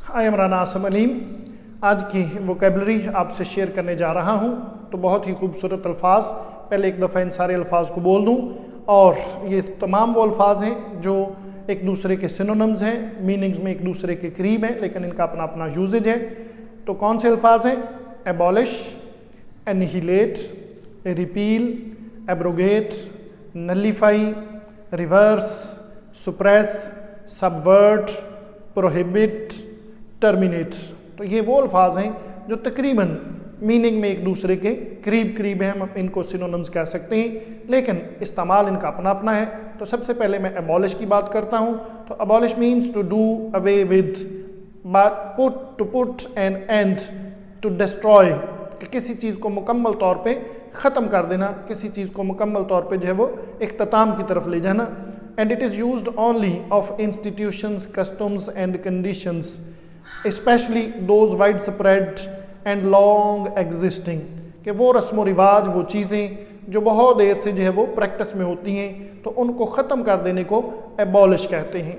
हाय इमरान आसम अलीम। आज की वोकेबलरी आपसे शेयर करने जा रहा हूँ। तो बहुत ही खूबसूरत अल्फाज, पहले एक दफ़ा इन सारे अल्फाज को बोल दूँ। और ये तमाम वो अल्फाज हैं जो एक दूसरे के सिनोनिम्स हैं, मीनिंग्स में एक दूसरे के करीब हैं, लेकिन इनका अपना अपना यूजेज है। तो कौन से अल्फाज हैं? Abolish, annihilate, repeal, abrogate, nullify, reverse, suppress, subvert, prohibit, terminate. तो ये वो अल्फाज हैं जो तकरीबन मीनिंग में एक दूसरे के करीब हैं, हम इनको सिनोनिम्स कह सकते हैं, लेकिन इस्तेमाल इनका अपना अपना है। तो सबसे पहले मैं एबॉलिश की बात करता हूँ। तो abolish means to do away with, to put an end, to destroy, कि किसी चीज़ को मुकम्मल तौर पे ख़त्म कर देना, किसी चीज़ को मुकम्मल तौर पे जो है वो इख्तिताम की तरफ ले जाना। And it is used only of institutions, customs and conditions, specially those wide spread and long existing, कि वो रस्म व रिवाज, वो चीज़ें जो बहुत देर से जो है वो प्रैक्टिस में होती हैं, तो उनको ख़त्म कर देने को एबॉलिश कहते हैं।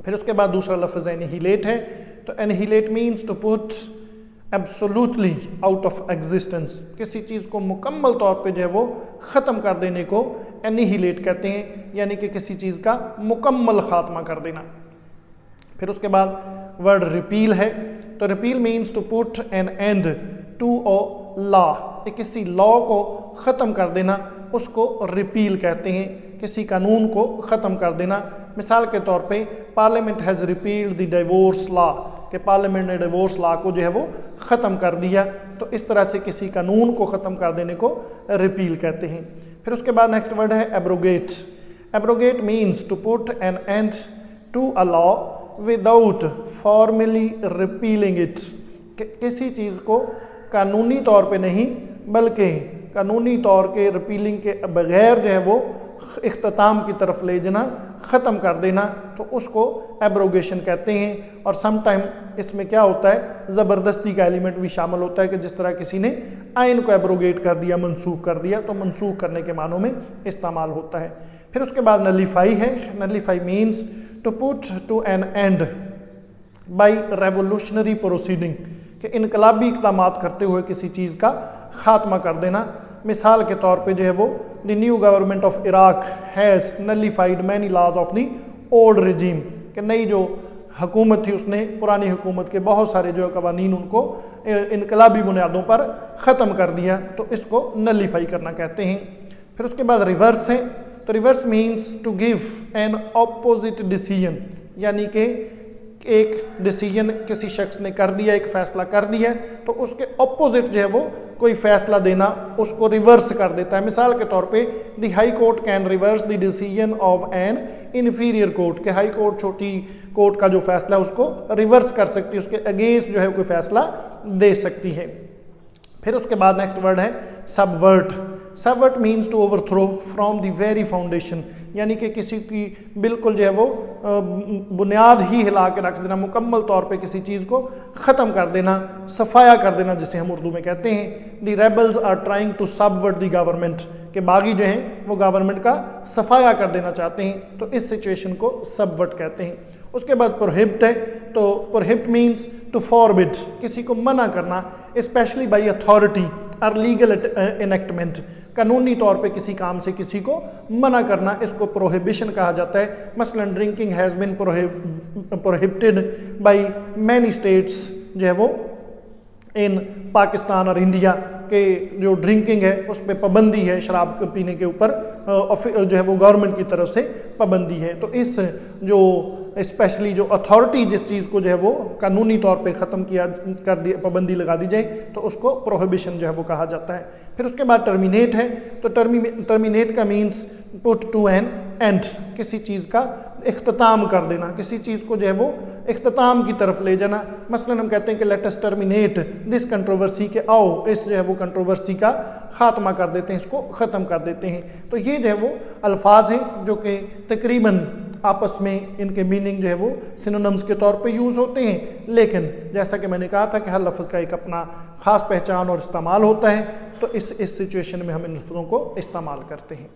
फिर उसके बाद दूसरा लफ्ज़ एनिहिलेट है। तो annihilate means to put absolutely out of existence, किसी चीज़ को मुकम्मल तौर पे जो है वो ख़त्म कर देने को एनिहिलेट कहते हैं, यानी कि किसी चीज़ का मुकम्मल ख़ात्मा कर देना। फिर उसके बाद वर्ड रिपील है। तो repeal means to put an end to a law, किसी लॉ को ख़त्म कर देना, उसको रिपील कहते हैं, किसी कानून को ख़त्म कर देना। मिसाल के तौर पे parliament has repealed the divorce law, कि पार्लियामेंट ने डिवोर्स लॉ को जो है वो ख़त्म कर दिया। तो इस तरह से किसी कानून को ख़त्म कर देने को रिपील कहते हैं। फिर उसके बाद नेक्स्ट वर्ड है abrogate. Abrogate means to put an end to a law without formally repealing it, किसी चीज़ को कानूनी तौर पे नहीं बल्कि कानूनी तौर के रिपीलिंग के बगैर जो है वो इख्तिताम की तरफ ले जाना, ख़त्म कर देना, तो उसको एब्रोगेशन कहते हैं। और सम टाइम इसमें क्या होता है, ज़बरदस्ती का एलिमेंट भी शामिल होता है, कि जिस तरह किसी ने आइन को एब्रोगेट कर दिया, मनसूख कर दिया, तो मनसूख करने के मानों में इस्तेमाल होता है। फिर उसके बाद नलीफाई है। Nullify means to put to an end by revolutionary proceeding, कि इनकलाबी इक़दामात करते हुए किसी चीज़ का ख़ात्मा कर देना। मिसाल के तौर पे जो है वो the new government of Iraq has nullified many laws of the old regime, कि नई जो हुकूमत थी उसने पुरानी हुकूमत के बहुत सारे जो कवानीन उनको इनकलाबी बुनियादों पर ख़त्म कर दिया, तो इसको नलीफाई करना कहते हैं। फिर उसके बाद रिवर्स है। तो reverse means to give an opposite decision, यानी कि एक डिसीजन किसी शख्स ने कर दिया, एक फ़ैसला कर दिया, तो उसके ऑपोजिट जो है वो कोई फ़ैसला देना, उसको रिवर्स कर देता है। मिसाल के तौर पे the high court can reverse the decision of N inferior court, के हाई कोर्ट छोटी कोर्ट का जो फ़ैसला है उसको रिवर्स कर सकती है, उसके अगेंस्ट जो है कोई फ़ैसला दे सकती है। फिर उसके बाद नेक्स्ट वर्ड है subvert. Subvert means to overthrow from the very foundation, यानी कि किसी की बिल्कुल जो है वो बुनियाद ही हिला के रख देना, मुकम्मल तौर पे किसी चीज़ को ख़त्म कर देना, सफाया कर देना, जिसे हम उर्दू में कहते हैं। The rebels are trying to subvert the government, के बागी जो हैं वो गवर्नमेंट का सफाया कर देना चाहते हैं, तो इस सिचुएशन को सबवर्ट कहते हैं। उसके बाद प्रोहिबिट है। तो प्रोहिबिट मीन्स टू फॉरबिड, किसी को मना करना, स्पेशली बाई अथॉरिटी और लीगल इनेक्टमेंट, कानूनी तौर पे किसी काम से किसी को मना करना, इसको प्रोहिबिशन कहा जाता है। मसलन drinking has been prohibited by many states, जो है वो इन पाकिस्तान और इंडिया के जो ड्रिंकिंग है उस पर पाबंदी है, शराब पीने के ऊपर जो है वो गवर्नमेंट की तरफ से पाबंदी है। तो इस जो स्पेशली जो अथॉरिटी जिस चीज़ को जो है वो कानूनी तौर पे ख़त्म किया कर दिया, पाबंदी लगा दी जाए, तो उसको प्रोहिबिशन जो है वो कहा जाता है। फिर उसके बाद टर्मिनेट है। तो टर्मिनेट का means put to an end, किसी चीज़ का इख्तिताम कर देना, किसी चीज़ को जो है वो इख्तिताम की तरफ ले जाना। मसलन हम कहते हैं कि let us terminate this controversy, के आओ इस जो है वो कंट्रोवर्सी का ख़ात्मा कर देते हैं, इसको ख़त्म कर देते हैं। तो ये जो है वो अल्फाज हैं जो कि तकरीबन आपस में इनके मीनिंग जो है वो सिनोनिम्स के तौर पे यूज़ होते हैं, लेकिन जैसा कि मैंने कहा था कि हर लफ्ज़ का एक अपना ख़ास पहचान और इस्तेमाल होता है, तो इस सिचुएशन में हम इन लफ्ज़ों को इस्तेमाल करते हैं।